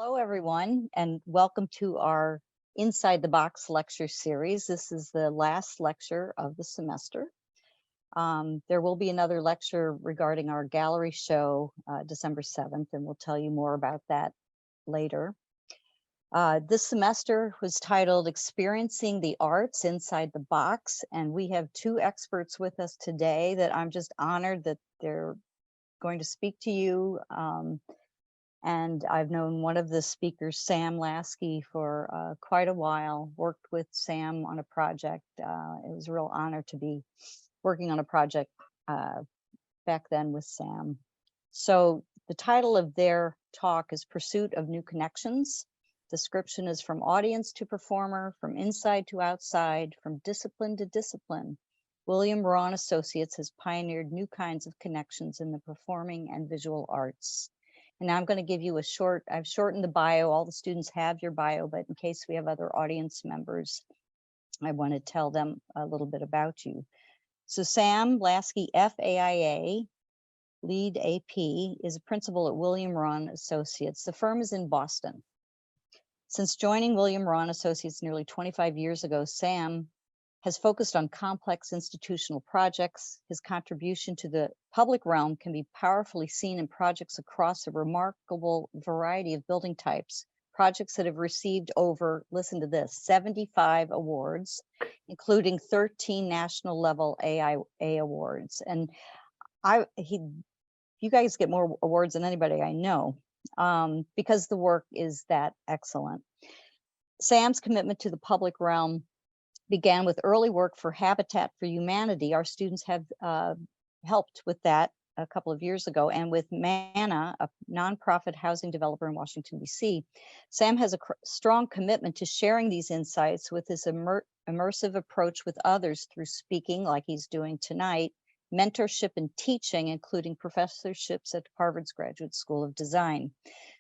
Hello, everyone, and welcome to our Inside the Box lecture series. This is the last lecture of the semester. There will be another lecture regarding our gallery show December 7th, and we'll tell you more about that later. This semester was titled Experiencing the Arts Inside the Box, and we have two experts with us today that I'm just honored that they're going to speak to you. And I've known one of the speakers, Sam Lasky, for quite a while, worked with Sam on a project. It was a real honor to be working on a project back then with Sam. So the title of their talk is Pursuit of New Connections. Description is from audience to performer, from inside to outside, from discipline to discipline. William Rawn Associates has pioneered new kinds of connections in the performing and visual arts. And now I'm going to give you I've shortened the bio. All the students have your bio, but in case we have other audience members, I want to tell them a little bit about you. So Sam Lasky, FAIA, lead AP, is a principal at William Rawn Associates. The firm is in Boston. Since joining William Rawn Associates nearly 25 years ago, Sam has focused on complex institutional projects. His contribution to the public realm can be powerfully seen in projects across a remarkable variety of building types, projects that have received over, listen to this, 75 awards, including 13 national level AIA awards. And you guys get more awards than anybody I know, because the work is that excellent. Sam's commitment to the public realm began with early work for Habitat for Humanity. Our students have helped with that a couple of years ago, and with MANA, a nonprofit housing developer in Washington, D.C. Sam has a strong commitment to sharing these insights with his immersive approach with others through speaking, like he's doing tonight, mentorship and teaching, including professorships at Harvard's Graduate School of Design.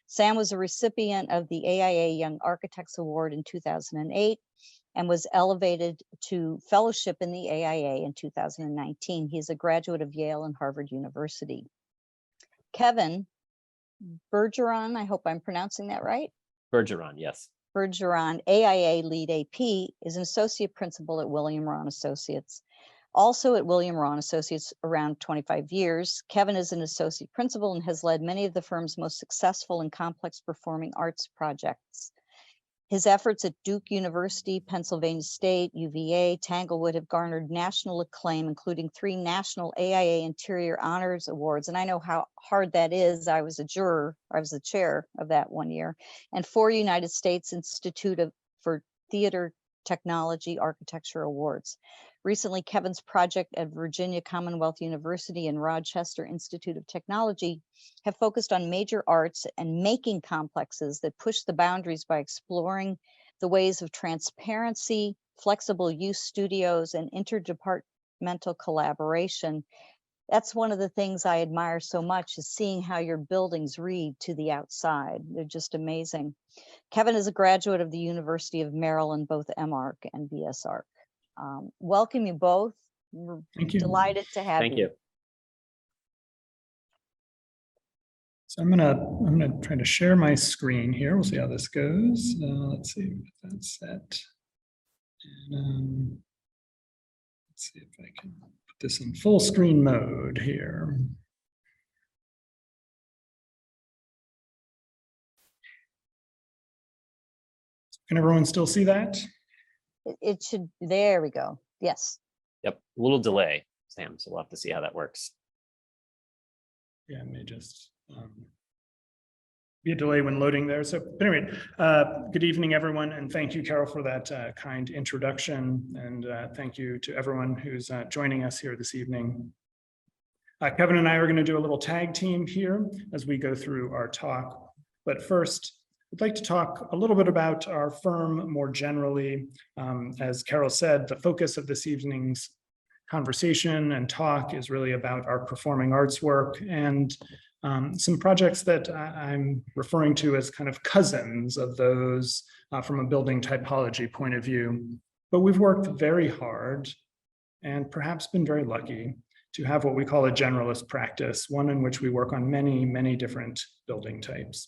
Sam was a recipient of the AIA Young Architects Award in 2008, and was elevated to fellowship in the AIA in 2019. He is a graduate of Yale and Harvard University. Kevin Bergeron, I hope I'm pronouncing that right? Bergeron, yes. Bergeron, AIA lead AP, is an associate principal at William Rawn Associates. Also at William Rawn Associates around 25 years, Kevin is an associate principal and has led many of the firm's most successful and complex performing arts projects. His efforts at Duke University, Pennsylvania State, UVA, Tanglewood have garnered national acclaim, including 3 national AIA Interior Honors Awards. And I know how hard that is. I was the chair of that one year, and 4 United States Institute for Theater Technology Architecture Awards. Recently, Kevin's project at Virginia Commonwealth University and Rochester Institute of Technology have focused on major arts and making complexes that push the boundaries by exploring the ways of transparency, flexible use studios, and interdepartmental collaboration. That's one of the things I admire so much, is seeing how your buildings read to the outside. They're just amazing. Kevin is a graduate of the University of Maryland, both MArch and BSArch. Welcome you both. We're delighted to have you. Thank you. So I'm gonna try to share my screen here. We'll see how this goes. Let's see if that's set. And, let's see if I can put this in full screen mode here. Can everyone still see that? It should, there we go. Yes. Yep, a little delay, Sam, so we'll have to see how that works. Yeah, it may just be a delay when loading there. So anyway, good evening, everyone, and thank you, Carol, for that kind introduction, and thank you to everyone who's joining us here this evening. Kevin and I are going to do a little tag team here as we go through our talk, but first, I'd like to talk a little bit about our firm more generally. As Carol said, the focus of this evening's conversation and talk is really about our performing arts work and some projects that I'm referring to as kind of cousins of those from a building typology point of view. But we've worked very hard and perhaps been very lucky to have what we call a generalist practice, one in which we work on many, many different building types.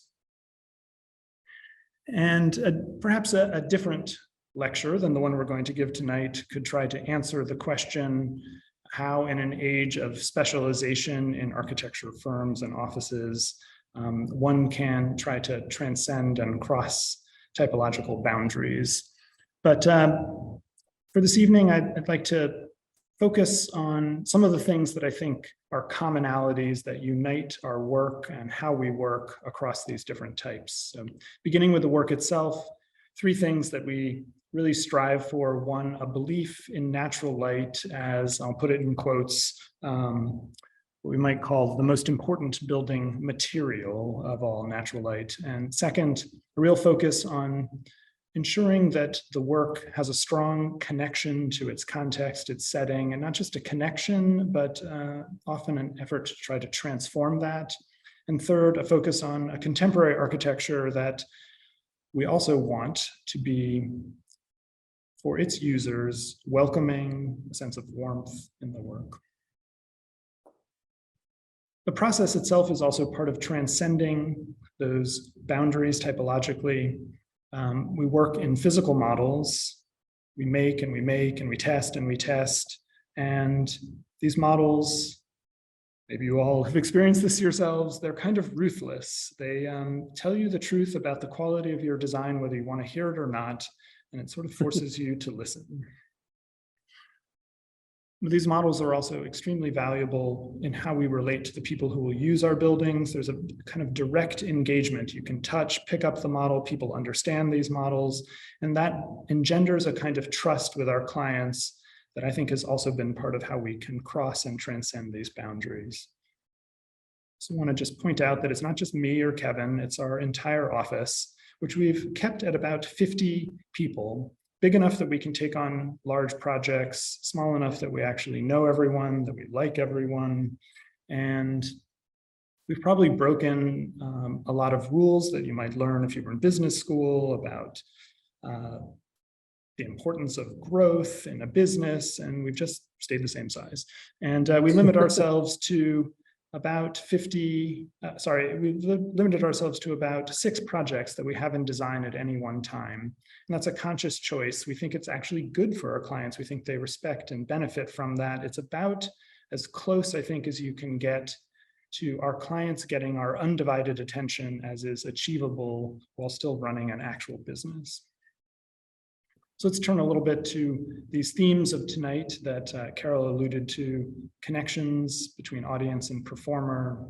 And perhaps a different lecture than the one we're going to give tonight could try to answer the question, how in an age of specialization in architecture firms and offices, one can try to transcend and cross typological boundaries. But for this evening, I'd like to focus on some of the things that I think are commonalities that unite our work and how we work across these different types. So beginning with the work itself, three things that we really strive for. One, a belief in natural light as, I'll put it in quotes, what we might call the most important building material of all, natural light. And second, a real focus on ensuring that the work has a strong connection to its context, its setting, and not just a connection, but often an effort to try to transform that. And third, a focus on a contemporary architecture that we also want to be, for its users, welcoming, a sense of warmth in the work. The process itself is also part of transcending those boundaries typologically. We work in physical models. We make and we make and we test and we test. And these models, maybe you all have experienced this yourselves, they're kind of ruthless. They tell you the truth about the quality of your design, whether you want to hear it or not, and it sort of forces you to listen. But these models are also extremely valuable in how we relate to the people who will use our buildings. There's a kind of direct engagement. You can touch, pick up the model, people understand these models, and that engenders a kind of trust with our clients that I think has also been part of how we can cross and transcend these boundaries. So I want to just point out that it's not just me or Kevin, it's our entire office, which we've kept at about 50 people. Big enough that we can take on large projects, small enough that we actually know everyone, that we like everyone. And we've probably broken a lot of rules that you might learn if you were in business school about the importance of growth in a business, and we've just stayed the same size. And we limit ourselves to about 50, we've limited ourselves to about 6 projects that we have in design at any one time. And that's a conscious choice. We think it's actually good for our clients. We think they respect and benefit from that. It's about as close, I think, as you can get to our clients getting our undivided attention as is achievable while still running an actual business. So let's turn a little bit to these themes of tonight that Carol alluded to: connections between audience and performer,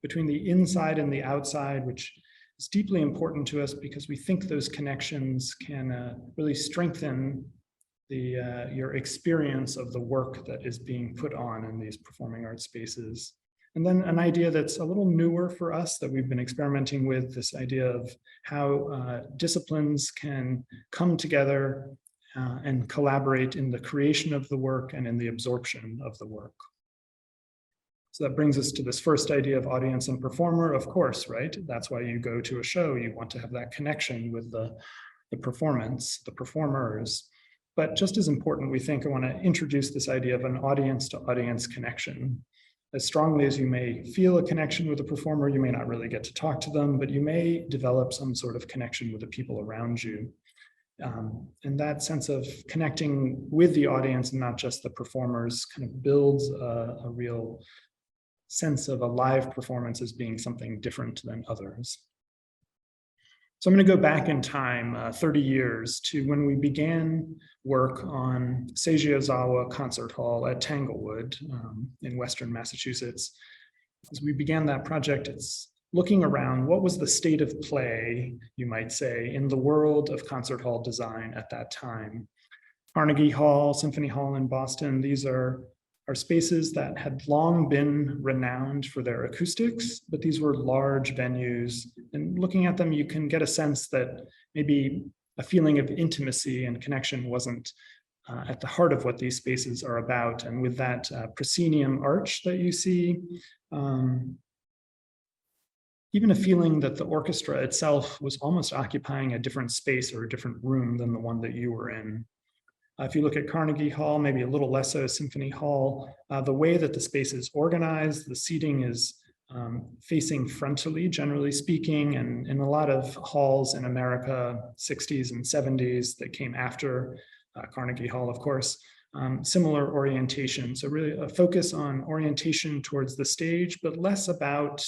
between the inside and the outside, which is deeply important to us because we think those connections can really strengthen your experience of the work that is being put on in these performing arts spaces. And then an idea that's a little newer for us that we've been experimenting with, this idea of how disciplines can come together and collaborate in the creation of the work and in the absorption of the work. So that brings us to this first idea of audience and performer, of course, right? That's why you go to a show. You want to have that connection with the performance, the performers. But just as important, we think I want to introduce this idea of an audience to audience connection. As strongly as you may feel a connection with a performer, you may not really get to talk to them, but you may develop some sort of connection with the people around you. And that sense of connecting with the audience and not just the performers kind of builds a real sense of a live performance as being something different than others. So I'm going to go back in time 30 years to when we began work on Seiji Ozawa Concert Hall at Tanglewood in Western Massachusetts. As we began that project, it's looking around, what was the state of play, you might say, in the world of concert hall design at that time. Carnegie Hall, Symphony Hall in Boston, these are spaces that had long been renowned for their acoustics, but these were large venues. And looking at them, you can get a sense that maybe a feeling of intimacy and connection wasn't at the heart of what these spaces are about. And with that proscenium arch that you see, even a feeling that the orchestra itself was almost occupying a different space or a different room than the one that you were in. If you look at Carnegie Hall, maybe a little less so Symphony Hall, the way that the space is organized, the seating is facing frontally, generally speaking, and in a lot of halls in America, 60s and 70s that came after Carnegie Hall, of course, similar orientation. So really a focus on orientation towards the stage, but less about,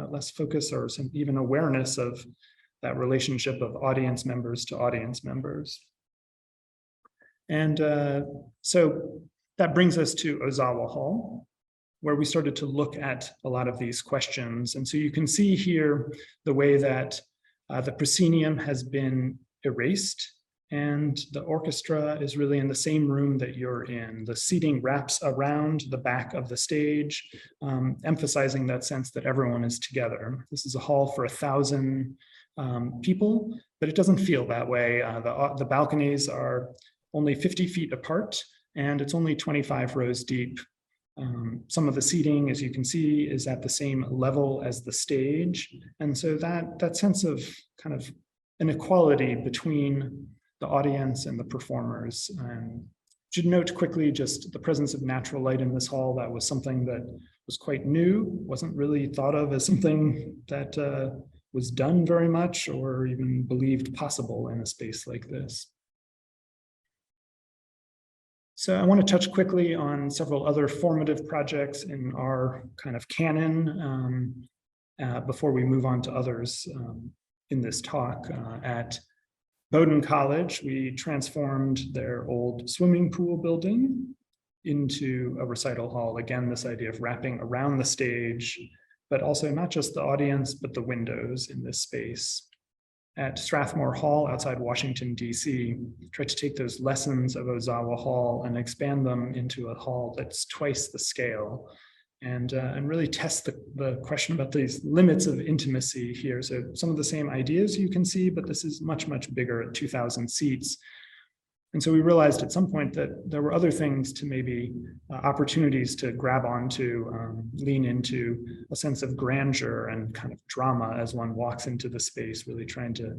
less focus or some even awareness of that relationship of audience members to audience members. And so that brings us to Ozawa Hall, where we started to look at a lot of these questions. And so you can see here the way that the proscenium has been erased and the orchestra is really in the same room that you're in. The seating wraps around the back of the stage, emphasizing that sense that everyone is together. This is a hall for 1,000 people, but it doesn't feel that way. The balconies are only 50 feet apart, and it's only 25 rows deep. Some of the seating, as you can see, is at the same level as the stage. And so that sense of kind of inequality between the audience and the performers. And should note quickly just the presence of natural light in this hall. That was something that was quite new, wasn't really thought of as something that was done very much or even believed possible in a space like this. So I want to touch quickly on several other formative projects in our kind of canon before we move on to others in this talk. At Bowdoin College, we transformed their old swimming pool building into a recital hall. Again, this idea of wrapping around the stage, but also not just the audience, but the windows in this space. At Strathmore Hall outside Washington, D.C., tried to take those lessons of Ozawa Hall and expand them into a hall that's twice the scale, and really test the question about these limits of intimacy here. So some of the same ideas you can see, but this is much, much bigger at 2,000 seats. And so we realized at some point that there were other things to maybe opportunities to grab onto, lean into a sense of grandeur and kind of drama as one walks into the space, really trying to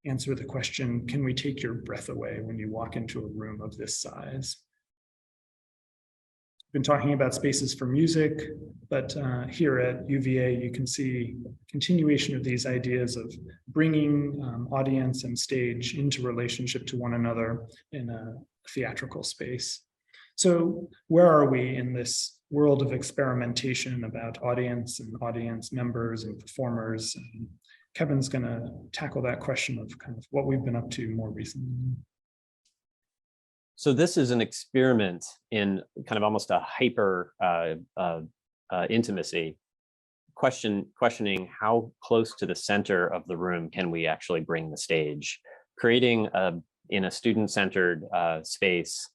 answer the question, can we take your breath away when you walk into a room of this size? Been talking about spaces for music, but here at UVA, you can see continuation of these ideas of bringing audience and stage into relationship to one another in a theatrical space. So where are we in this world of experimentation about audience and audience members and performers? And Kevin's going to tackle that question of kind of what we've been up to more recently. So this is an experiment in kind of almost a hyper intimacy, questioning how close to the center of the room can we actually bring the stage, creating in a student-centered space,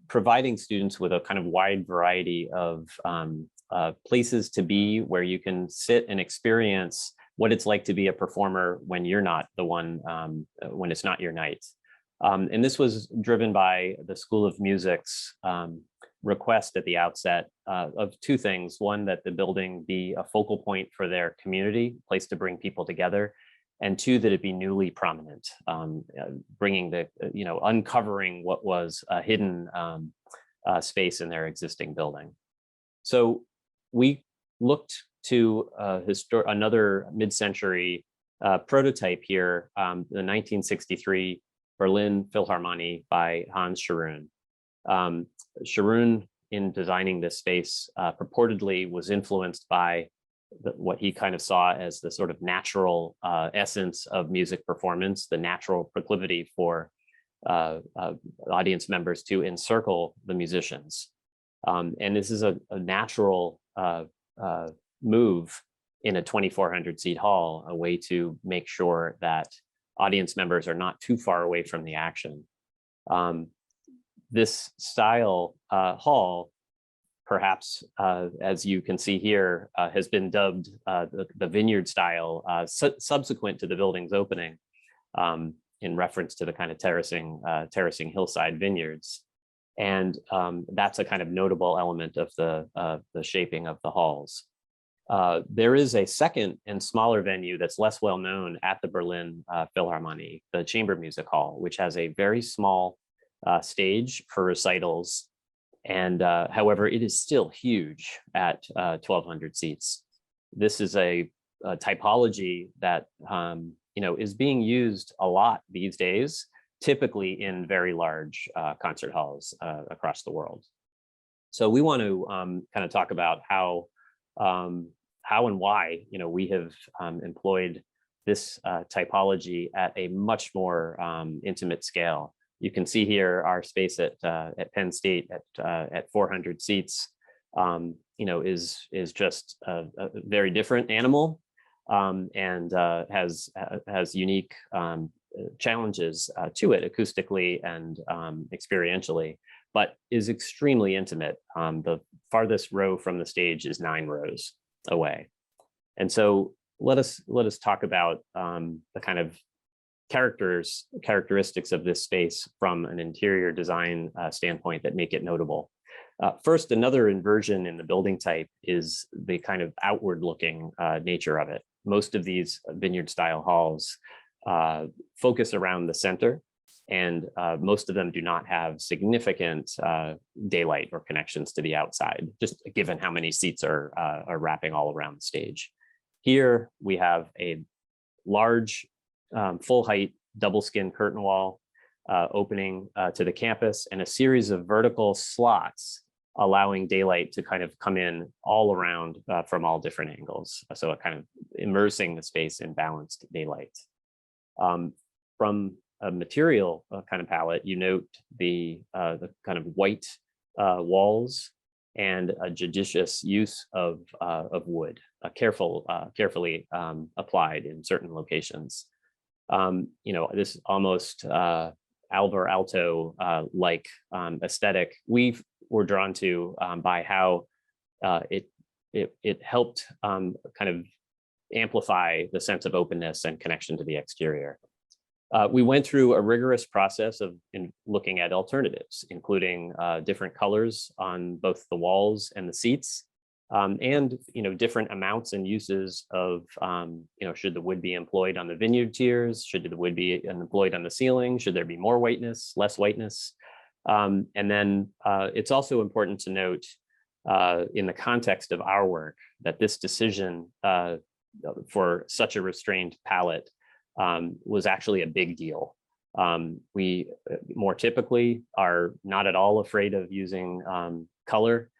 providing students with a kind of wide variety of places to be where you can sit and experience what it's like to be a performer when you're not the one, when it's not your night. And this was driven by the School of Music's request at the outset of two things. One, that the building be a focal point for their community, a place to bring people together. And two, that it be newly prominent, bringing the, uncovering what was a hidden space in their existing building. So we looked to another mid-century prototype here, the 1963 Berlin Philharmonie by Hans Scharoun. Scharoun, in designing this space, purportedly was influenced by what he kind of saw as the sort of natural essence of music performance, the natural proclivity for audience members to encircle the musicians. And this is a natural move in a 2,400 seat hall, a way to make sure that audience members are not too far away from the action. This style hall, perhaps, as you can see here, has been dubbed the vineyard style, subsequent to the building's opening, in reference to the kind of terracing hillside vineyards. And that's a kind of notable element of the shaping of the halls. There is a second and smaller venue that's less well known at the Berlin Philharmonie, the Chamber Music Hall, which has a very small stage for recitals And however, it is still huge at 1,200 seats. This is a typology that is being used a lot these days, typically in very large concert halls across the world. So we want to kind of talk about how and why we have employed this typology at a much more intimate scale. You can see here our space at Penn State at 400 seats, is just a very different animal, and has unique challenges to it acoustically and experientially, but is extremely intimate. The farthest row from the stage is 9 rows away. And so let us talk about the kind of characteristics of this space from an interior design standpoint that make it notable. First, another inversion in the building type is the kind of outward looking nature of it. Most of these vineyard style halls focus around the center, and most of them do not have significant daylight or connections to the outside, just given how many seats are wrapping all around the stage. Here we have a large full height double skin curtain wall opening to the campus, and a series of vertical slots allowing daylight to kind of come in all around from all different angles. So it kind of immersing the space in balanced daylight. From a material kind of palette, you note the kind of white walls and a judicious use of wood, carefully applied in certain locations. This almost Alvar Aalto like aesthetic we were drawn to by how it helped kind of amplify the sense of openness and connection to the exterior. We went through a rigorous process of looking at alternatives, including different colors on both the walls and the seats, and different amounts and uses of should the wood be employed on the vineyard tiers, should the wood be employed on the ceiling, should there be more whiteness, less whiteness, and then it's also important to note in the context of our work that this decision for such a restrained palette was actually a big deal. We more typically are not at all afraid of using color.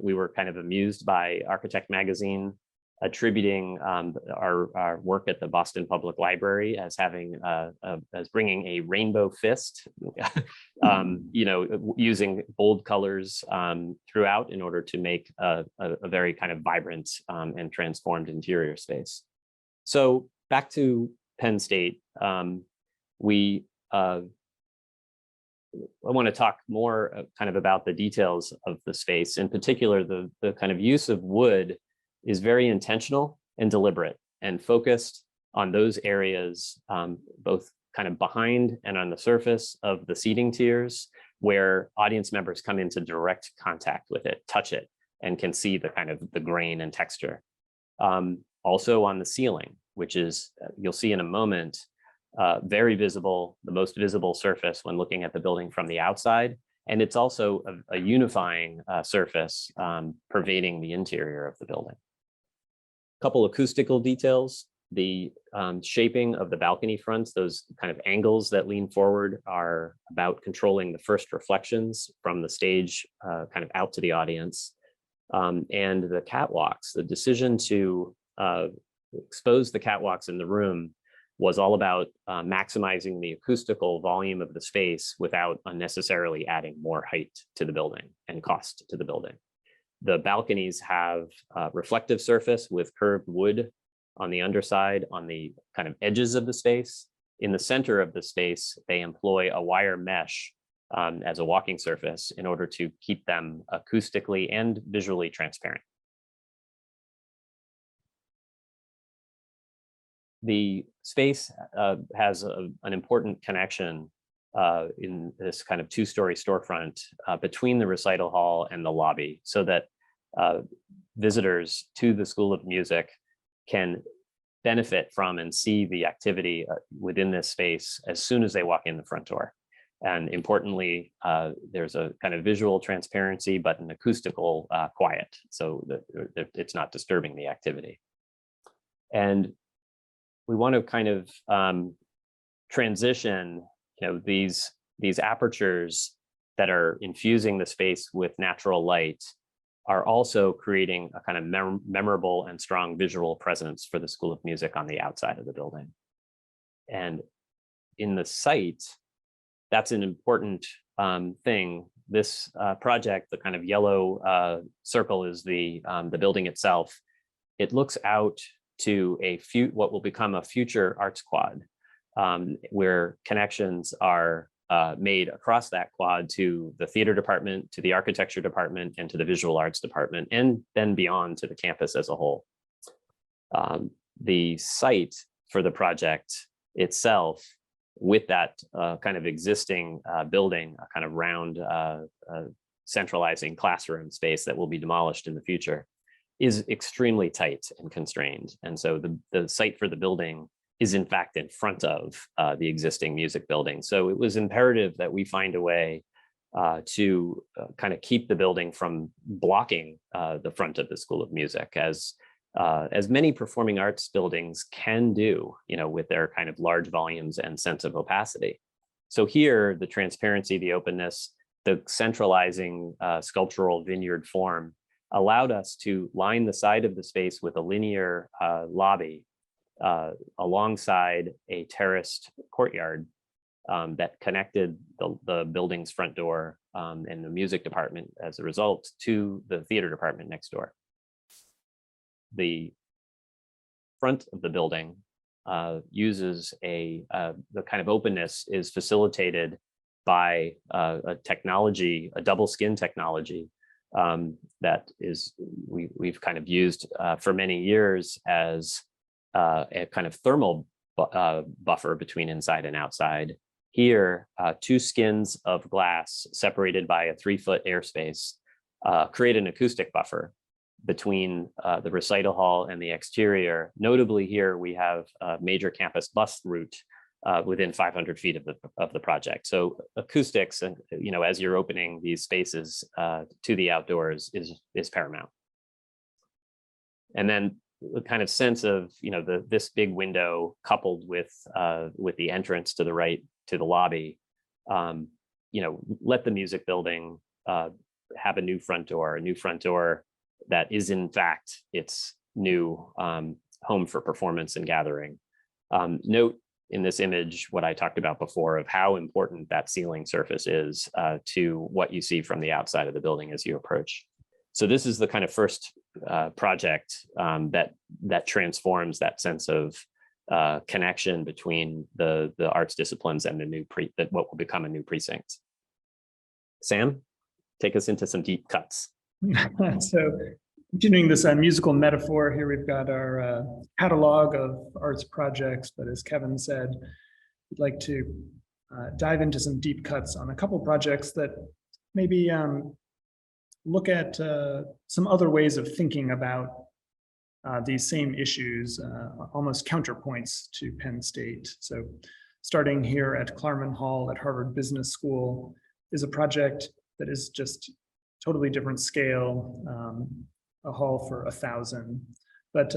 We were kind of amused by Architect Magazine attributing our work at the Boston Public Library as having as bringing a rainbow fist, using bold colors throughout in order to make a very kind of vibrant and transformed interior space. So back to Penn State, I want to talk more kind of about the details of the space. In particular, the kind of use of wood is very intentional and deliberate and focused on those areas, both kind of behind and on the surface of the seating tiers, where audience members come into direct contact with it, touch it, and can see the kind of the grain and texture. Also on the ceiling, which is, you'll see in a moment, very visible, the most visible surface when looking at the building from the outside. And it's also a unifying surface pervading the interior of the building. A couple acoustical details. The shaping of the balcony fronts, those kind of angles that lean forward, are about controlling the first reflections from the stage kind of out to the audience. And the catwalks, the decision to expose the catwalks in the room was all about maximizing the acoustical volume of the space without unnecessarily adding more height to the building and cost to the building. The balconies have reflective surface with curved wood on the underside, on the kind of edges of the space. In the center of the space, they employ a wire mesh as a walking surface in order to keep them acoustically and visually transparent. The space has an important connection in this kind of two-story storefront between the recital hall and the lobby, so that visitors to the School of Music can benefit from and see the activity within this space as soon as they walk in the front door. And importantly, there's a kind of visual transparency, but an acoustical quiet, so that it's not disturbing the activity. And we want to kind of transition, these apertures that are infusing the space with natural light are also creating a kind of memorable and strong visual presence for the School of Music on the outside of the building. And in the site, that's an important thing. This project, the kind of yellow circle, is the building itself. It looks out to what will become a future arts quad, where connections are made across that quad to the theater department, to the architecture department, and to the visual arts department, and then beyond to the campus as a whole. The site for the project itself, with that kind of existing building, a kind of round centralizing classroom space that will be demolished in the future, is extremely tight and constrained. And so the site for the building is in fact in front of the existing music building. So it was imperative that we find a way to kind of keep the building from blocking the front of the School of Music, as many performing arts buildings can do, with their kind of large volumes and sense of opacity. So here, the transparency, the openness, the centralizing sculptural vineyard form allowed us to line the side of the space with a linear lobby alongside a terraced courtyard that connected the building's front door and the music department as a result to the theater department next door. The front of the building uses the kind of openness is facilitated by a technology, a double skin technology that we've kind of used for many years as a kind of thermal buffer between inside and outside. Here, 2 skins of glass separated by a 3-foot airspace create an acoustic buffer between the recital hall and the exterior. Notably here, we have a major campus bus route within 500 feet of the project. So acoustics, and as you're opening these spaces to the outdoors is paramount. And then the kind of sense of this big window coupled with the entrance to the right to the lobby, let the music building have a new front door that is in fact its new home for performance and gathering. Note in this image what I talked about before of how important that ceiling surface is to what you see from the outside of the building as you approach. So this is the kind of first project that transforms that sense of connection between the arts disciplines and what will become a new precinct. Sam, take us into some deep cuts. So continuing this musical metaphor, here we've got our catalog of arts projects, but as Kevin said, we'd like to dive into some deep cuts on a couple projects that maybe look at some other ways of thinking about these same issues, almost counterpoints to Penn State. So starting here at Klarman Hall at Harvard Business School is a project that is just totally different scale, a hall for 1,000. But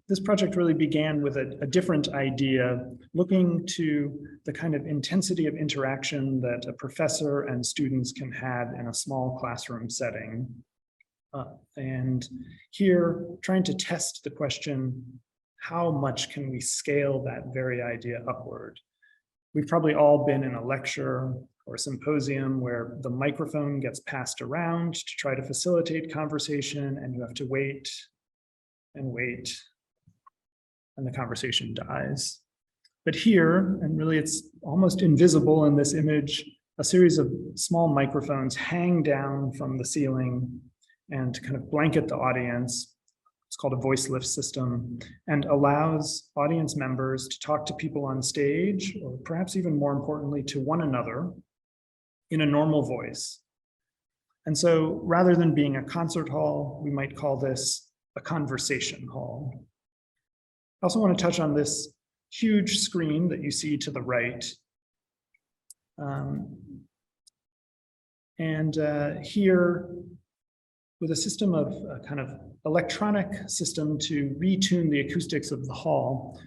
this project really began with a different idea, looking to the kind of intensity of interaction that a professor and students can have in a small classroom setting. And here, trying to test the question, how much can we scale that very idea upward? We've probably all been in a lecture or a symposium where the microphone gets passed around to try to facilitate conversation, and you have to wait and wait, and the conversation dies. But here, and really it's almost invisible in this image, a series of small microphones hang down from the ceiling and kind of blanket the audience. It's called a voice lift system, and allows audience members to talk to people on stage, or perhaps even more importantly, to one another in a normal voice. And so rather than being a concert hall, we might call this a conversation hall. I also want to touch on this huge screen that you see to the right. Here, with a system of kind of electronic system to retune the acoustics of the hall,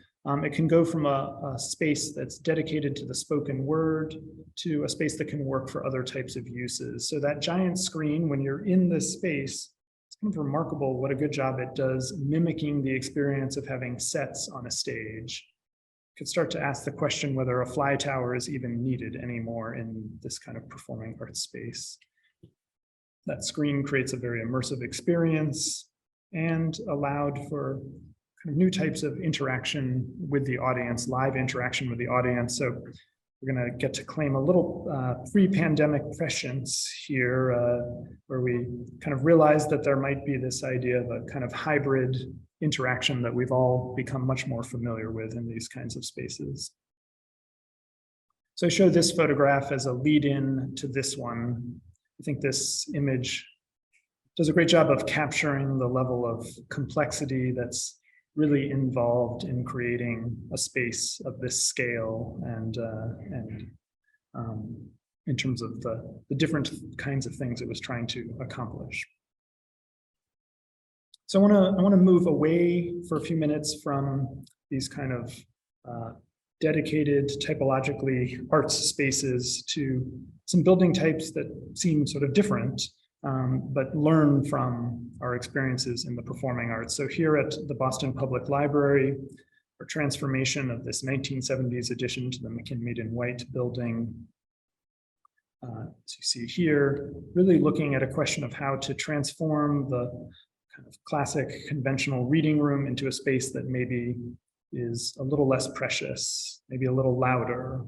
it can go from a space that's dedicated to the spoken word to a space that can work for other types of uses. So that giant screen, when you're in this space, it's kind of remarkable what a good job it does mimicking the experience of having sets on a stage. You could start to ask the question whether a fly tower is even needed anymore in this kind of performing arts space. That screen creates a very immersive experience and allowed for kind of new types of interaction with the audience, live interaction with the audience. So we're going to get to claim a little pre-pandemic prescience here, where we kind of realized that there might be this idea of a kind of hybrid interaction that we've all become much more familiar with in these kinds of spaces. So I show this photograph as a lead-in to this one. I think this image does a great job of capturing the level of complexity that's really involved in creating a space of this scale and in terms of the different kinds of things it was trying to accomplish. So I want to move away for a few minutes from these kind of dedicated typologically arts spaces to some building types that seem sort of different, but learn from our experiences in the performing arts. So here at the Boston Public Library, our transformation of this 1970s addition to the McKinley and White building. As you see here, really looking at a question of how to transform the kind of classic conventional reading room into a space that maybe is a little less precious, maybe a little louder,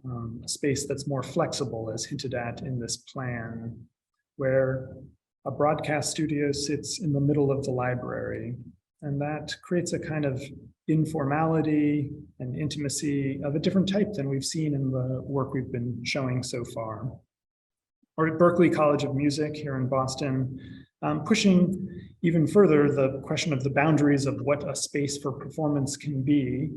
a space that's more flexible, as hinted at in this plan, where a broadcast studio sits in the middle of the library. And that creates a kind of informality and intimacy of a different type than we've seen in the work we've been showing so far. Or at Berklee College of Music here in Boston, pushing even further the question of the boundaries of what a space for performance can be,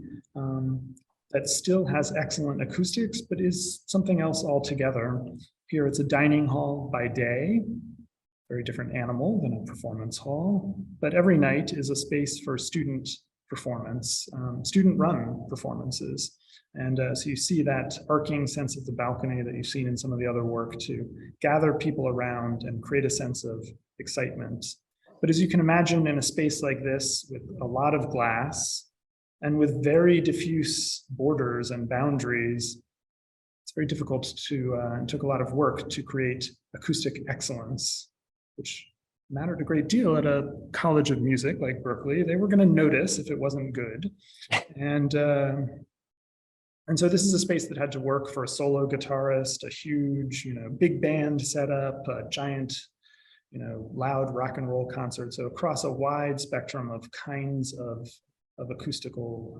that still has excellent acoustics, but is something else altogether. Here it's a dining hall by day, very different animal than a performance hall, but every night is a space for student performance, student-run performances. And so you see that arcing sense of the balcony that you've seen in some of the other work to gather people around and create a sense of excitement. But as you can imagine, in a space like this with a lot of glass and with very diffuse borders and boundaries, it's very difficult to, and took a lot of work to create acoustic excellence, which mattered a great deal at a college of music like Berklee. They were going to notice if it wasn't good. And so this is a space that had to work for a solo guitarist, a huge, big band setup, a giant, loud rock and roll concert. So across a wide spectrum of kinds of acoustical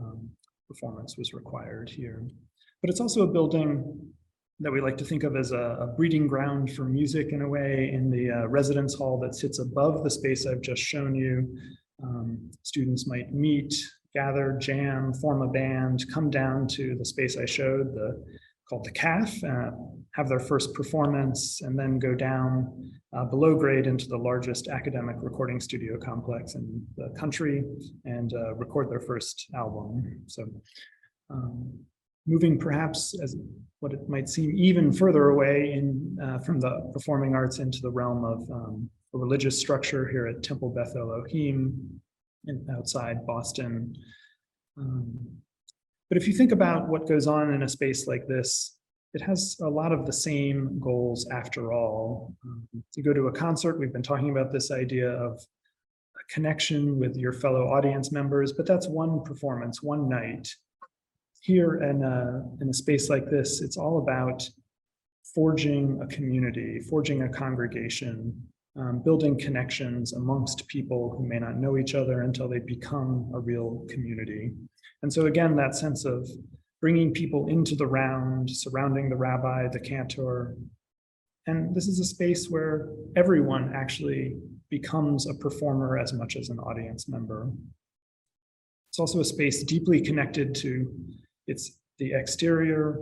performance was required here. But it's also a building that we like to think of as a breeding ground for music in a way, in the residence hall that sits above the space I've just shown you. Students might meet, gather, jam, form a band, come down to the space I showed, called the CAF, have their first performance, and then go down below grade into the largest academic recording studio complex in the country and record their first album. So moving perhaps as what it might seem even further away from the performing arts into the realm of a religious structure here at Temple Beth Elohim outside Boston. But if you think about what goes on in a space like this, it has a lot of the same goals after all. You go to a concert, we've been talking about this idea of a connection with your fellow audience members, but that's one performance, one night. Here in a space like this, it's all about forging a community, forging a congregation, building connections amongst people who may not know each other until they become a real community. And so again, that sense of bringing people into the round, surrounding the rabbi, the cantor. And this is a space where everyone actually becomes a performer as much as an audience member. It's also a space deeply connected to the exterior.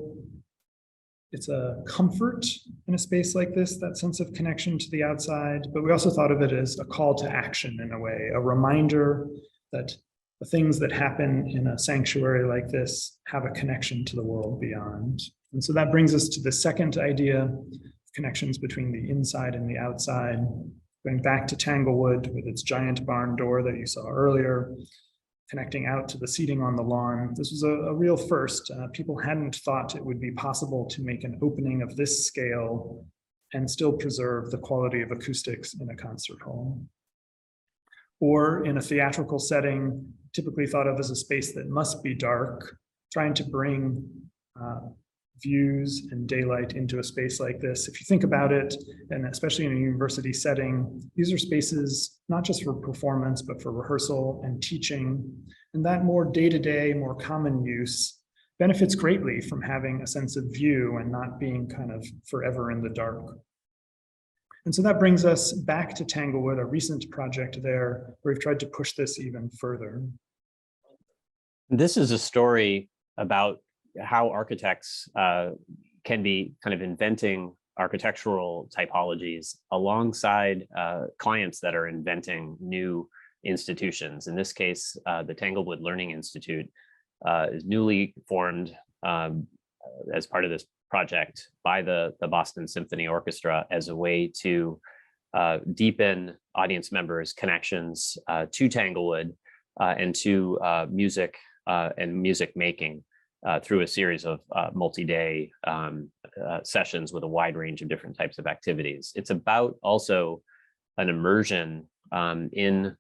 it's a comfort in a space like this, that sense of connection to the outside, but we also thought of it as a call to action in a way, a reminder that the things that happen in a sanctuary like this have a connection to the world beyond. And so that brings us to the second idea, connections between the inside and the outside, going back to Tanglewood with its giant barn door that you saw earlier, connecting out to the seating on the lawn. This was a real first. People hadn't thought it would be possible to make an opening of this scale and still preserve the quality of acoustics in a concert hall. Or in a theatrical setting, typically thought of as a space that must be dark, trying to bring views and daylight into a space like this. If you think about it, and especially in a university setting, these are spaces not just for performance, but for rehearsal and teaching. And that more day-to-day, more common use benefits greatly from having a sense of view and not being kind of forever in the dark. And so that brings us back to Tanglewood, a recent project there, where we've tried to push this even further. This is a story about how architects can be kind of inventing architectural typologies alongside clients that are inventing new institutions. In this case, the Tanglewood Learning Institute is newly formed as part of this project by the Boston Symphony Orchestra as a way to deepen audience members' connections to Tanglewood and to music and music making through a series of multi-day sessions with a wide range of different types of activities. It's about also an immersion in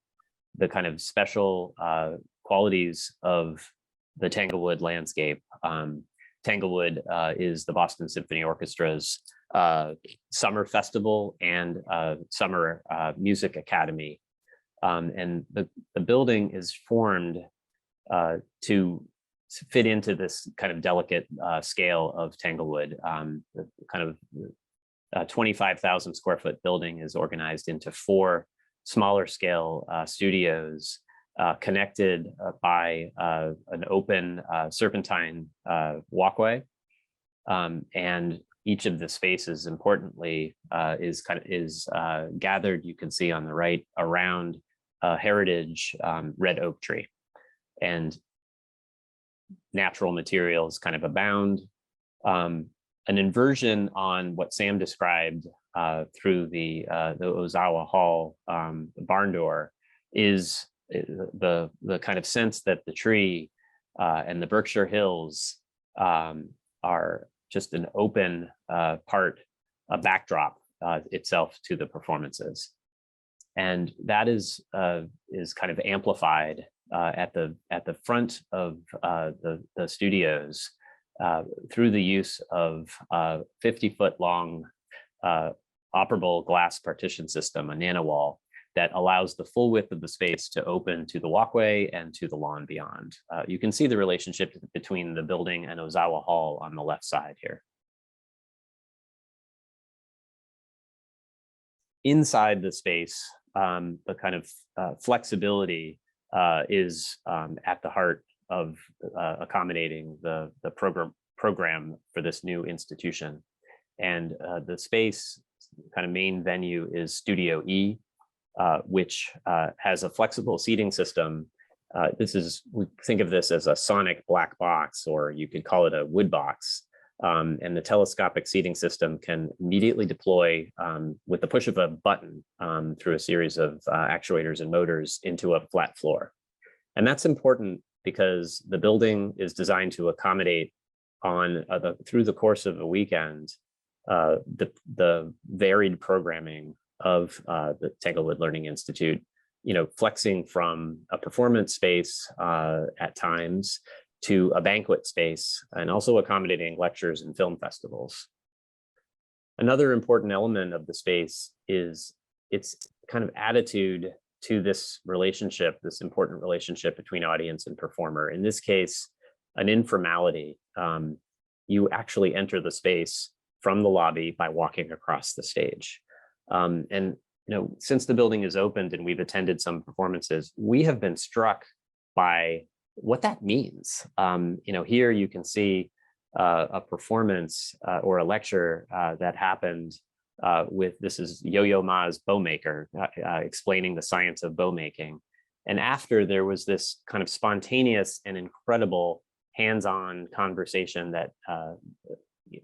the kind of special qualities of the Tanglewood landscape. Tanglewood is the Boston Symphony Orchestra's summer festival and summer music academy. And the building is formed to fit into this kind of delicate scale of Tanglewood. The kind of 25,000 square foot building is organized into 4 smaller scale studios connected by an open serpentine walkway. And each of the spaces, importantly, is gathered, you can see on the right, around a heritage red oak tree. And natural materials kind of abound. An inversion on what Sam described through the Ozawa Hall barn door is the kind of sense that the tree and the Berkshire Hills are just an open part, a backdrop itself to the performances. And that is kind of amplified at the front of the studios through the use of 50-foot long operable glass partition system, a nanowall, that allows the full width of the space to open to the walkway and to the lawn beyond. You can see the relationship between the building and Ozawa Hall on the left side here. Inside the space, the kind of flexibility is at the heart of accommodating the program for this new institution. And the space kind of main venue is Studio E, which has a flexible seating system. We think of this as a sonic black box, or you could call it a wood box. And the telescopic seating system can immediately deploy with the push of a button through a series of actuators and motors into a flat floor. And that's important because the building is designed to accommodate through the course of a weekend, the varied programming of the Tanglewood Learning Institute, flexing from a performance space at times to a banquet space, and also accommodating lectures and film festivals. Another important element of the space is its kind of attitude to this relationship, this important relationship between audience and performer. In this case, an informality. You actually enter the space from the lobby by walking across the stage. And since the building is opened and we've attended some performances, we have been struck by what that means. Here you can see a performance or a lecture that happened this is Yo-Yo Ma's Bow Maker, explaining the science of bow making. And after, there was this kind of spontaneous and incredible hands-on conversation that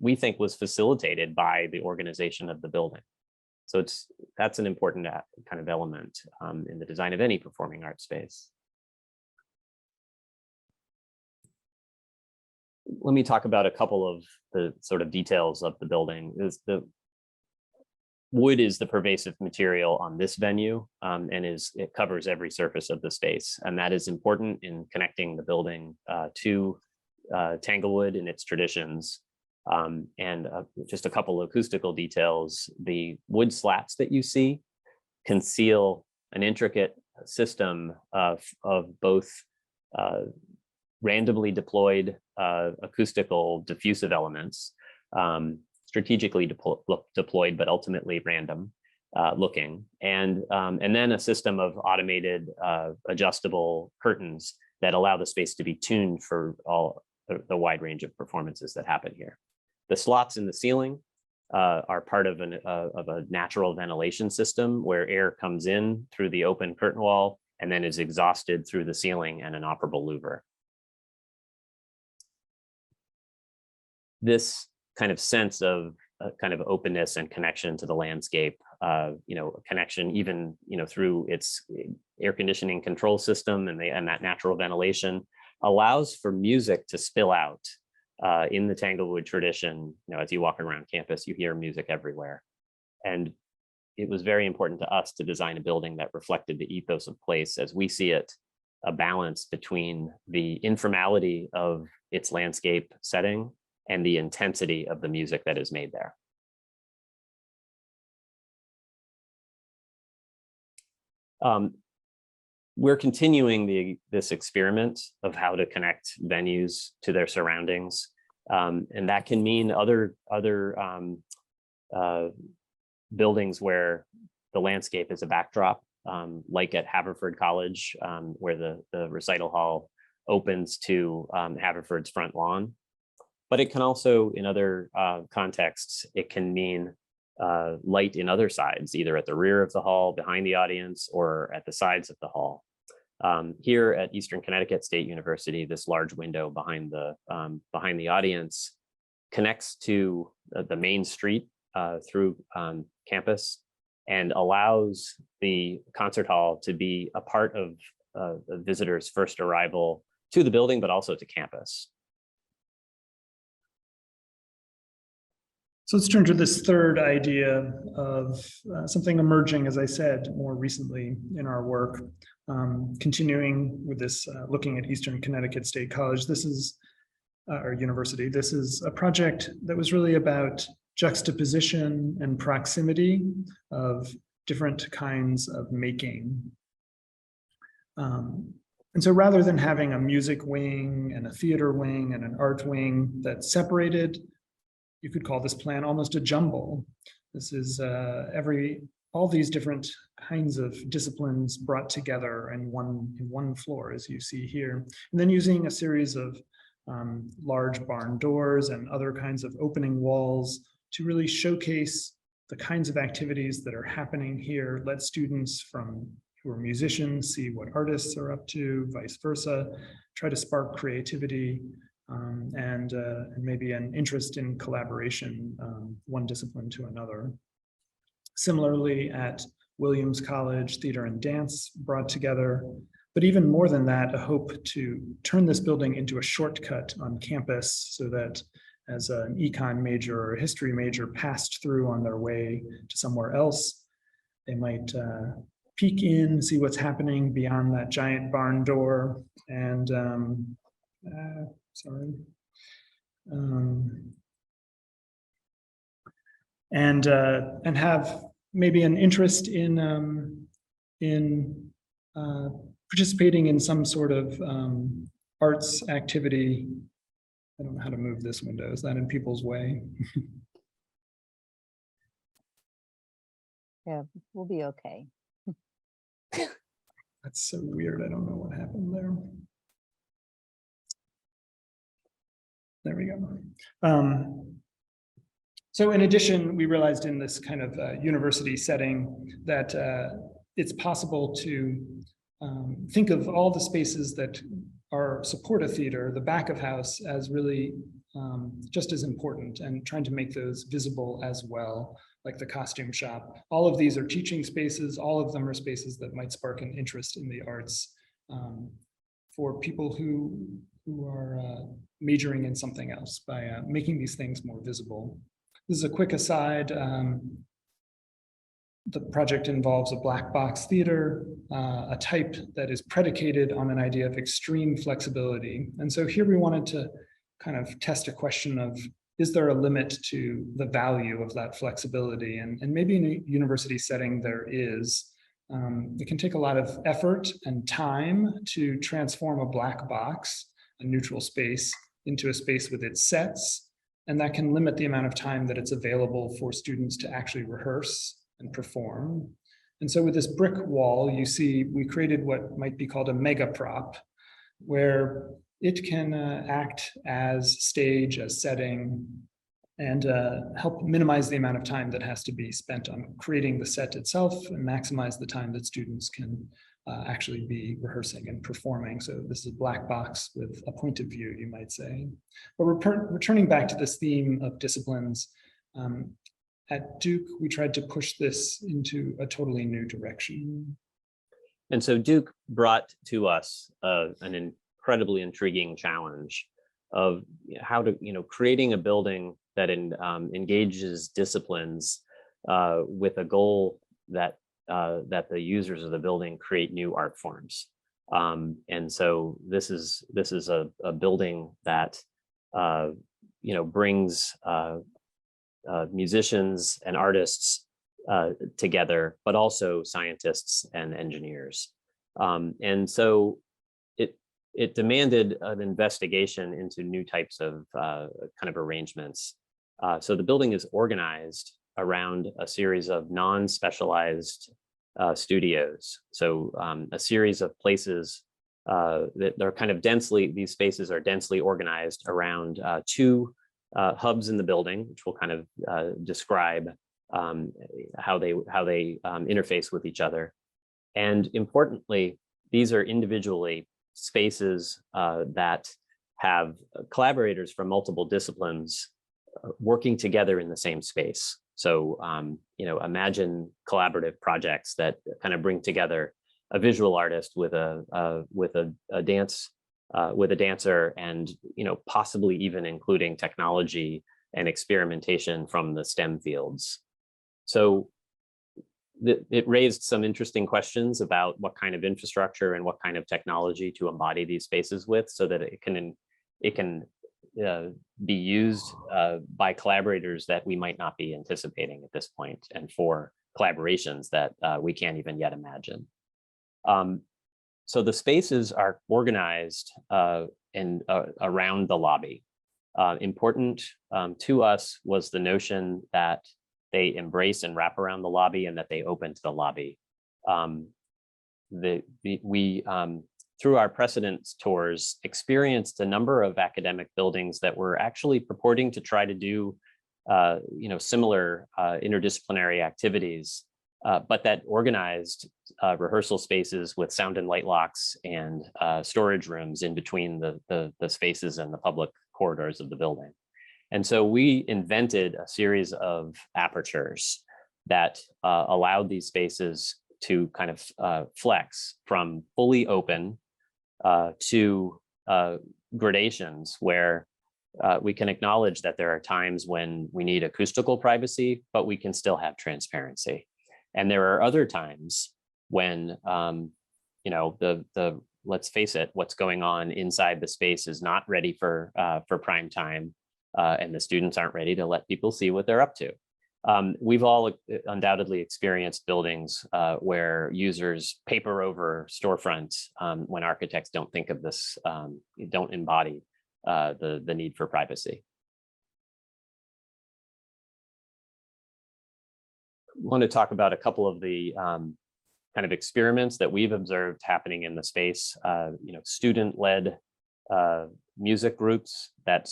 we think was facilitated by the organization of the building. So that's an important kind of element in the design of any performing arts space. Let me talk about a couple of the sort of details of the building. Wood is the pervasive material on this venue, and it covers every surface of the space. And that is important in connecting the building to Tanglewood and its traditions. And just a couple of acoustical details. The wood slats that you see conceal an intricate system of both randomly deployed acoustical diffusive elements, strategically deployed, but ultimately random looking, and then a system of automated adjustable curtains that allow the space to be tuned for all the wide range of performances that happen here. The slots in the ceiling are part of a natural ventilation system where air comes in through the open curtain wall and then is exhausted through the ceiling and an operable louver. This kind of sense of kind of openness and connection to the landscape, a connection even, through its air conditioning control system and that natural ventilation allows for music to spill out in the Tanglewood tradition. As you walk around campus, you hear music everywhere. And it was very important to us to design a building that reflected the ethos of place as we see it, a balance between the informality of its landscape setting and the intensity of the music that is made there. We're continuing this experiment of how to connect venues to their surroundings. And that can mean other buildings where the landscape is a backdrop, like at Haverford College, where the recital hall opens to Haverford's front lawn. But it can also, in other contexts, it can mean light in other sides, either at the rear of the hall, behind the audience, or at the sides of the hall. Here at Eastern Connecticut State University, this large window behind the audience connects to the main street through campus and allows the concert hall to be a part of the visitors' first arrival to the building, but also to campus. So let's turn to this third idea of something emerging, as I said, more recently in our work. Continuing with this, looking at Eastern Connecticut State College, this is our university. This is a project that was really about juxtaposition and proximity of different kinds of making. And so rather than having a music wing and a theater wing and an art wing that's separated, you could call this plan almost a jumble. This is all these different kinds of disciplines brought together in one floor, as you see here, and then using a series of large barn doors and other kinds of opening walls to really showcase the kinds of activities that are happening here. Let students who are musicians see what artists are up to, vice versa, try to spark creativity. And maybe an interest in collaboration, one discipline to another. Similarly, at Williams College, theater and dance brought together, but even more than that, a hope to turn this building into a shortcut on campus so that as an econ major or a history major passed through on their way to somewhere else, they might peek in, see what's happening beyond that giant barn door, and and have maybe an interest in participating in some sort of arts activity. I don't know how to move this window. Is that in people's way? Yeah, we'll be okay. That's so weird. I don't know what happened there. There we go. So in addition, we realized in this kind of university setting that it's possible to think of all the spaces that are support a theater, the back of house, as really just as important, and trying to make those visible as well, like the costume shop. All of these are teaching spaces. All of them are spaces that might spark an interest in the arts for people who are majoring in something else by making these things more visible. This is a quick aside. The project involves a black box theater, a type that is predicated on an idea of extreme flexibility. And so here we wanted to kind of test a question of, is there a limit to the value of that flexibility? And maybe in a university setting there is. It can take a lot of effort and time to transform a black box, a neutral space, into a space with its sets. And that can limit the amount of time that it's available for students to actually rehearse and perform. And so with this brick wall, you see we created what might be called a mega prop, where it can act as stage, as setting, and help minimize the amount of time that has to be spent on creating the set itself and maximize the time that students can actually be rehearsing and performing. So this is a black box with a point of view, you might say. But returning back to this theme of disciplines, at Duke, we tried to push this into a totally new direction. And so Duke brought to us an incredibly intriguing challenge of how to, creating a building that engages disciplines with a goal that the users of the building create new art forms. And so this is a building that brings musicians and artists together, but also scientists and engineers. And so it demanded an investigation into new types of kind of arrangements. So the building is organized around a series of non-specialized studios. So a series of places that are kind of these spaces are densely organized around two hubs in the building, which will kind of describe how they interface with each other. And importantly, these are individually spaces that have collaborators from multiple disciplines working together in the same space. So, imagine collaborative projects that kind of bring together a visual artist with a dancer, and possibly even including technology and experimentation from the STEM fields. So it raised some interesting questions about what kind of infrastructure and what kind of technology to embody these spaces with, so that it can be used by collaborators that we might not be anticipating at this point, and for collaborations that we can't even yet imagine. So the spaces are organized around the lobby. Important to us was the notion that they embrace and wrap around the lobby, and that they open to the lobby. We, through our precedence tours, experienced a number of academic buildings that were actually purporting to try to do similar interdisciplinary activities, but that organized rehearsal spaces with sound and light locks and storage rooms in between the spaces and the public corridors of the building. And so we invented a series of apertures that allowed these spaces to kind of flex from fully open to gradations, where we can acknowledge that there are times when we need acoustical privacy, but we can still have transparency. And there are other times when, let's face it, what's going on inside the space is not ready for prime time, and the students aren't ready to let people see what they're up to. We've all undoubtedly experienced buildings where users paper over storefronts when architects don't think of this, don't embody the need for privacy. I want to talk about a couple of the kind of experiments that we've observed happening in the space. Student-led music groups that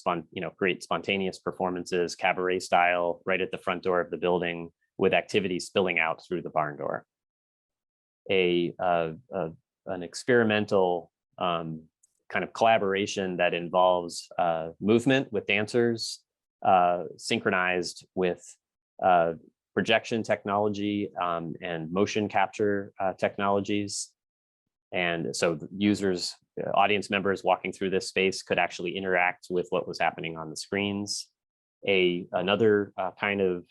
create spontaneous performances, cabaret style, right at the front door of the building, with activity spilling out through the barn door. An experimental kind of collaboration that involves movement with dancers, synchronized with projection technology and motion capture technologies. And so the users, audience members walking through this space could actually interact with what was happening on the screens. Another kind of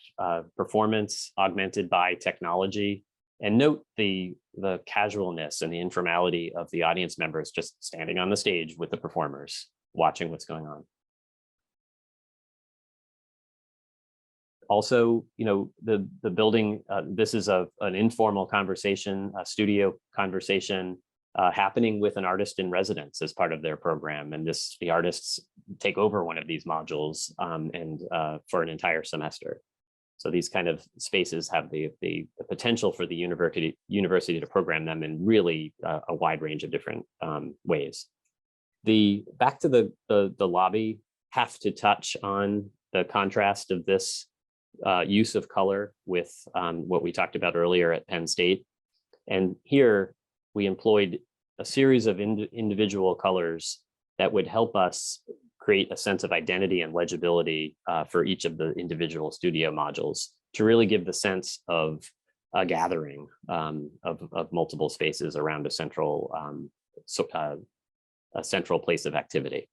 performance augmented by technology. And note the casualness and the informality of the audience members just standing on the stage with the performers, watching what's going on. Also, the building, this is an informal conversation, a studio conversation happening with an artist in residence as part of their program. And the artists take over one of these modules and for an entire semester. So these kind of spaces have the potential for the university to program them in really a wide range of different ways. Back to the lobby, have to touch on the contrast of this use of color with what we talked about earlier at Penn State. And here we employed a series of individual colors that would help us create a sense of identity and legibility for each of the individual studio modules to really give the sense of a gathering of multiple spaces around a central place of activity.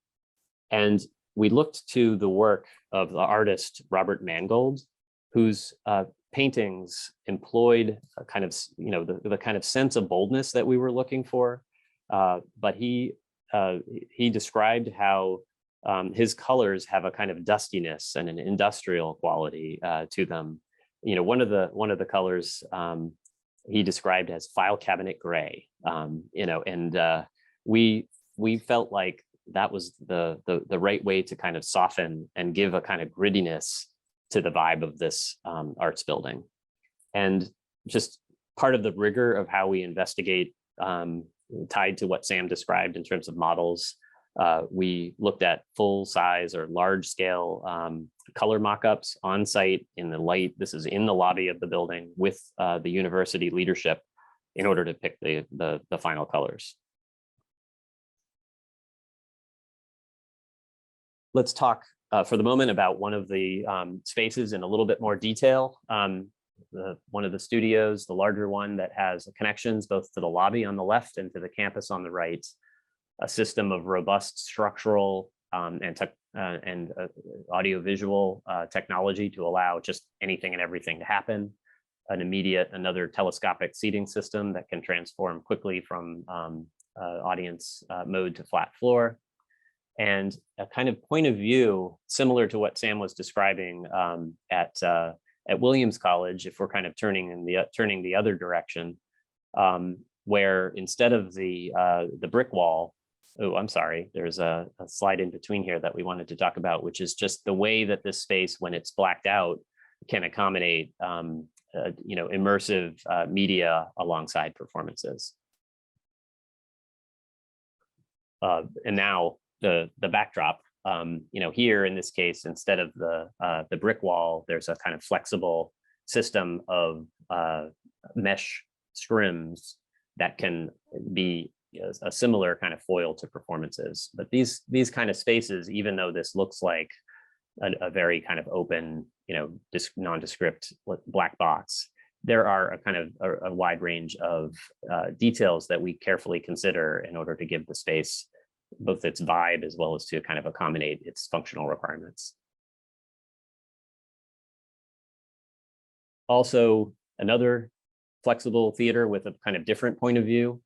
And we looked to the work of the artist Robert Mangold, whose paintings employed a kind of, the kind of sense of boldness that we were looking for. But he described how his colors have a kind of dustiness and an industrial quality to them. One of the colors he described as file cabinet gray. And we felt like that was the right way to kind of soften and give a kind of grittiness to the vibe of this arts building. And just part of the rigor of how we investigate, tied to what Sam described in terms of models, we looked at full size or large scale color mock-ups on site in the light. This is in the lobby of the building with the university leadership in order to pick the final colors. Let's talk for the moment about one of the spaces in a little bit more detail. One of the studios, the larger one that has connections both to the lobby on the left and to the campus on the right, a system of robust structural and audiovisual technology to allow just anything and everything to happen. Another telescopic seating system that can transform quickly from audience mode to flat floor. And a kind of point of view similar to what Sam was describing at Williams College, if we're kind of turning the other direction, where instead of the brick wall, oh, I'm sorry, there's a slide in between here that we wanted to talk about, which is just the way that this space, when it's blacked out, can accommodate immersive media alongside performances. And now the backdrop, here in this case, instead of the brick wall, there's a kind of flexible system of mesh scrims that can be a similar kind of foil to performances. But these kind of spaces, even though this looks like a very kind of open, nondescript black box, there are a kind of a wide range of details that we carefully consider in order to give the space both its vibe as well as to kind of accommodate its functional requirements. Also, another flexible theater with a kind of different point of view,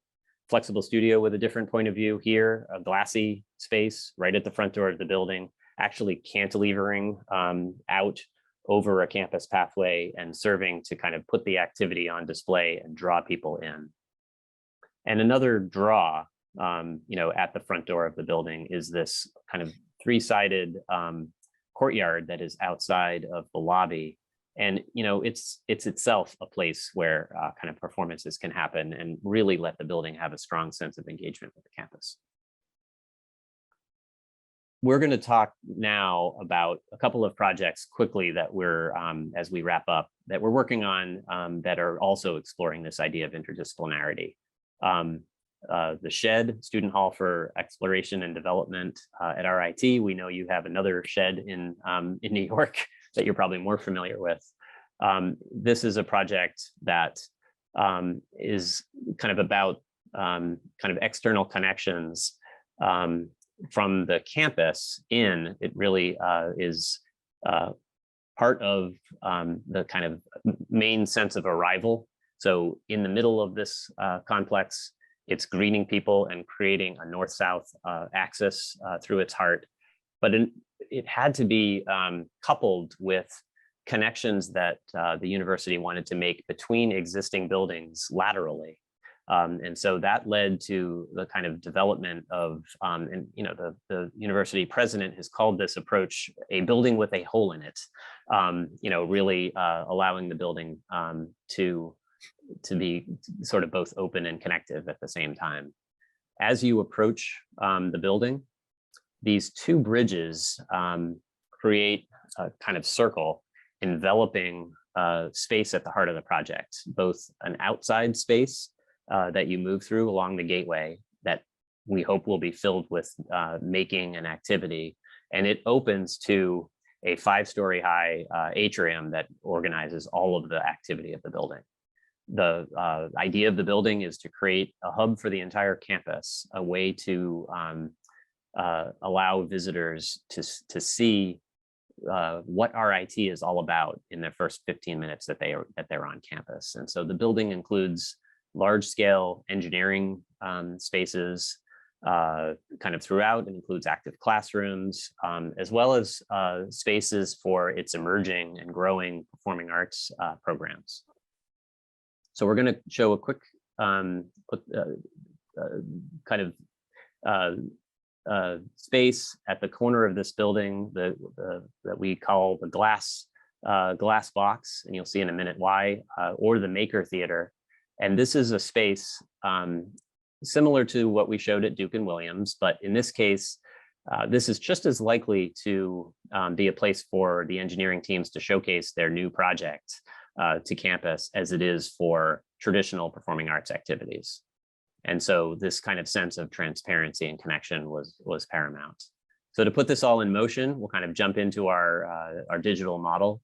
flexible studio with a different point of view here, a glassy space right at the front door of the building, actually cantilevering out over a campus pathway and serving to kind of put the activity on display and draw people in. And another draw, at the front door of the building is this kind of three-sided courtyard that is outside of the lobby. And, it's itself a place where kind of performances can happen and really let the building have a strong sense of engagement with the campus. we're going to talk now about a couple of projects quickly that we're, as we wrap up, that we're working on that are also exploring this idea of interdisciplinarity. The Shed, Student Hall for Exploration and Development at RIT. We know you have another shed in New York that you're probably more familiar with. This is a project that is kind of about kind of external connections from the campus in. It really is part of the kind of main sense of arrival. So in the middle of this complex, it's greeting people and creating a north-south axis through its heart. But it had to be coupled with connections that the university wanted to make between existing buildings laterally. And so that led to the kind of development of, and you know, the university president has called this approach a building with a hole in it, you know, really allowing the building to be sort of both open and connective at the same time. As you approach the building, these two bridges create a kind of circle enveloping space at the heart of the project, both an outside space that you move through along the gateway that we hope will be filled with making and activity. And it opens to a 5-story high atrium that organizes all of the activity of the building. The idea of the building is to create a hub for the entire campus, a way to allow visitors to see what RIT is all about in their first 15 minutes that they're on campus. And so the building includes large-scale engineering spaces kind of throughout. It includes active classrooms, as well as spaces for its emerging and growing performing arts programs. So we're going to show a quick kind of space at the corner of this building that we call the glass box, and you'll see in a minute why, or the Maker Theater. And this is a space similar to what we showed at Duke and Williams, but in this case, this is just as likely to be a place for the engineering teams to showcase their new project to campus as it is for traditional performing arts activities. And so this kind of sense of transparency and connection was paramount. So to put this all in motion, we'll kind of jump into our digital model.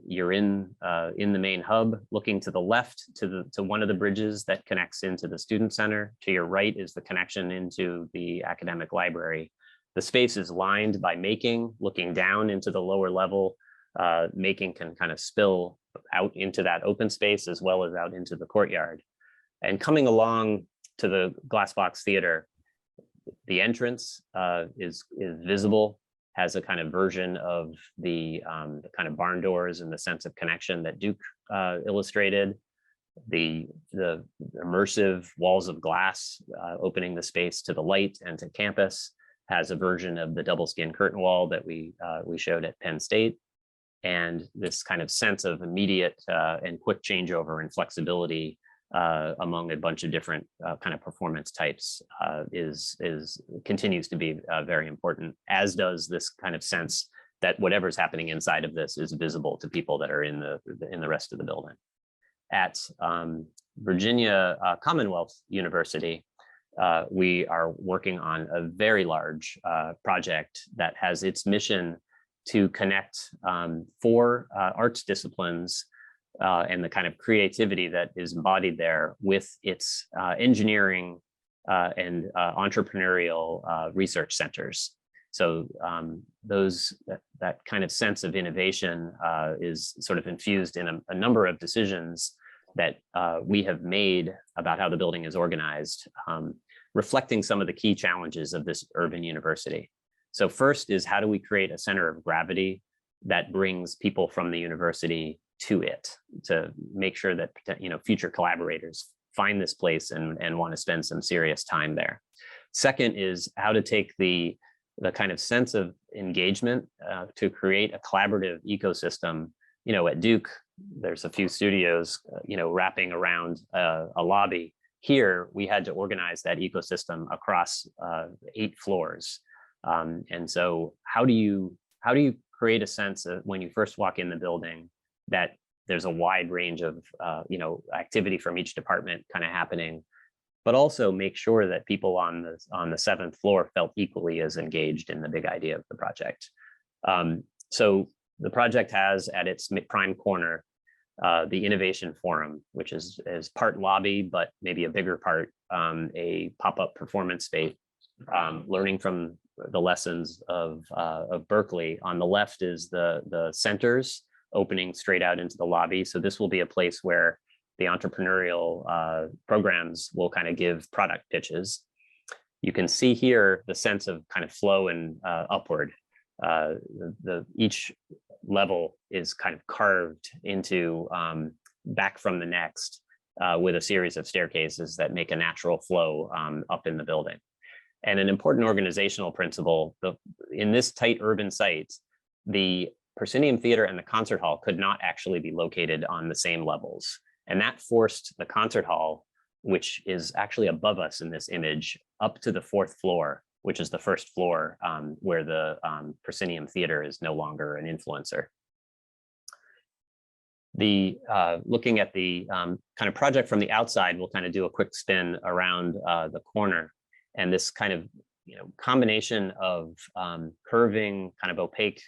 You're in the main hub, looking to the left to one of the bridges that connects into the student center. To your right is the connection into the academic library. The space is lined by making, looking down into the lower level. Making can kind of spill out into that open space as well as out into the courtyard. And coming along to the Glassbox Theater, the entrance is visible, has a kind of version of the kind of barn doors and the sense of connection that Duke illustrated. The immersive walls of glass opening the space to the light and to campus has a version of the double skin curtain wall that we showed at Penn State. And this kind of sense of immediate and quick changeover and flexibility among a bunch of different kind of performance types continues to be very important, as does this kind of sense that whatever's happening inside of this is visible to people that are in the rest of the building. At Virginia Commonwealth University, we are working on a very large project that has its mission to connect 4 arts disciplines and the kind of creativity that is embodied there with its engineering and entrepreneurial research centers. So that kind of sense of innovation is sort of infused in a number of decisions that we have made about how the building is organized, reflecting some of the key challenges of this urban university. So first is, how do we create a center of gravity that brings people from the university to it, to make sure that future collaborators find this place and want to spend some serious time there. Second is how to take the kind of sense of engagement to create a collaborative ecosystem. At Duke, there's a few studios, wrapping around a lobby. Here, we had to organize that ecosystem across 8 floors. And so how do you create a sense of when you first walk in the building that there's a wide range of activity from each department kind of happening, but also make sure that people on the 7th floor felt equally as engaged in the big idea of the project. So the project has at its prime corner the Innovation Forum, which is part lobby, but maybe a bigger part, a pop-up performance space, learning from the lessons of Berkeley. On the left is the centers opening straight out into the lobby. So this will be a place where the entrepreneurial programs will kind of give product pitches. You can see here the sense of kind of flow and upward. Each level is kind of carved into back from the next with a series of staircases that make a natural flow up in the building. And an important organizational principle, in this tight urban site, the proscenium theater and the concert hall could not actually be located on the same levels. And that forced the concert hall, which is actually above us in this image, up to the 4th floor, which is the first floor where the proscenium theater is no longer an influencer. Looking at the kind of project from the outside, we'll kind of do a quick spin around the corner. And this kind of combination of curving, kind of opaque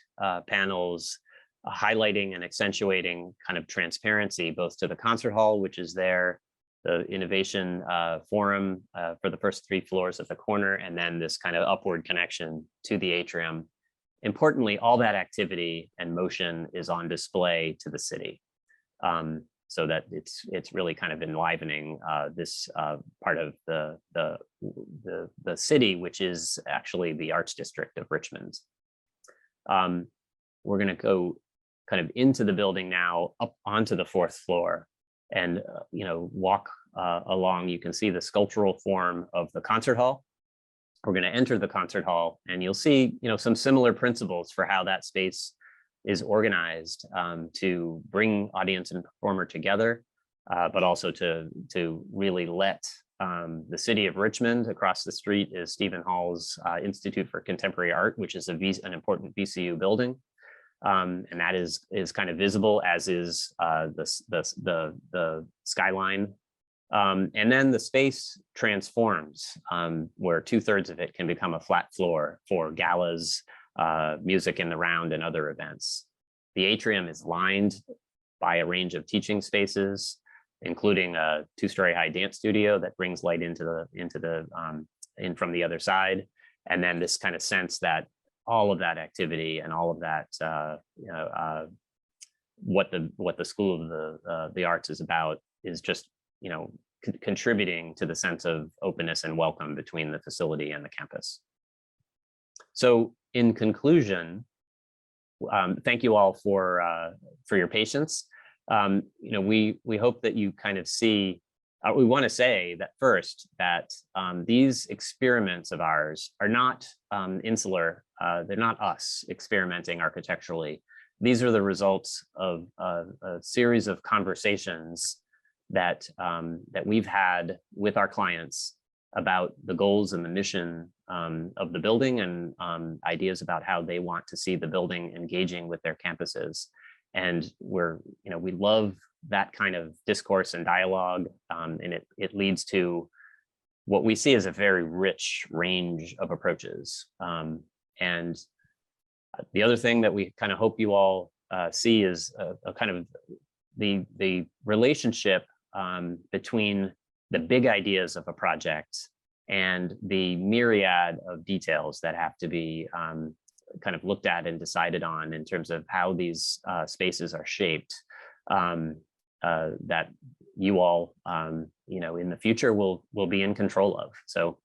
panels, highlighting and accentuating kind of transparency, both to the concert hall, which is there, the Innovation Forum for the first 3 floors at the corner, and then this kind of upward connection to the atrium. Importantly, all that activity and motion is on display to the city, so that it's really kind of enlivening this part of the city, which is actually the Arts District of Richmond. We're going to go kind of into the building now, up onto the 4th floor, and walk along. You can see the sculptural form of the concert hall. We're going to enter the concert hall, and you'll see some similar principles for how that space is organized to bring audience and performer together, but also to really let the city of Richmond. Across the street is Stephen Hall's Institute for Contemporary Art, which is an important VCU building. And that is kind of visible, as is the skyline. And then the space transforms, where 2/3 of it can become a flat floor for galas, music in the round, and other events. The atrium is lined by a range of teaching spaces, including a 2-story high dance studio that brings light in from the other side. And then this kind of sense that all of that activity and all of that, what the School of the Arts is about is just, contributing to the sense of openness and welcome between the facility and the campus. So in conclusion, thank you all for your patience. We hope that you kind of see, we want to say that first, that these experiments of ours are not insular. They're not us experimenting architecturally. These are the results of a series of conversations that we've had with our clients about the goals and the mission of the building, and ideas about how they want to see the building engaging with their campuses. And we love that kind of discourse and dialogue, and it leads to what we see as a very rich range of approaches. And the other thing that we kind of hope you all see is a kind of the relationship between the big ideas of a project and the myriad of details that have to be kind of looked at and decided on in terms of how these spaces are shaped, that you all, in the future will be in control of. So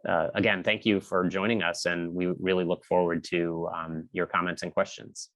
again, thank you for joining us, and we really look forward to your comments and questions.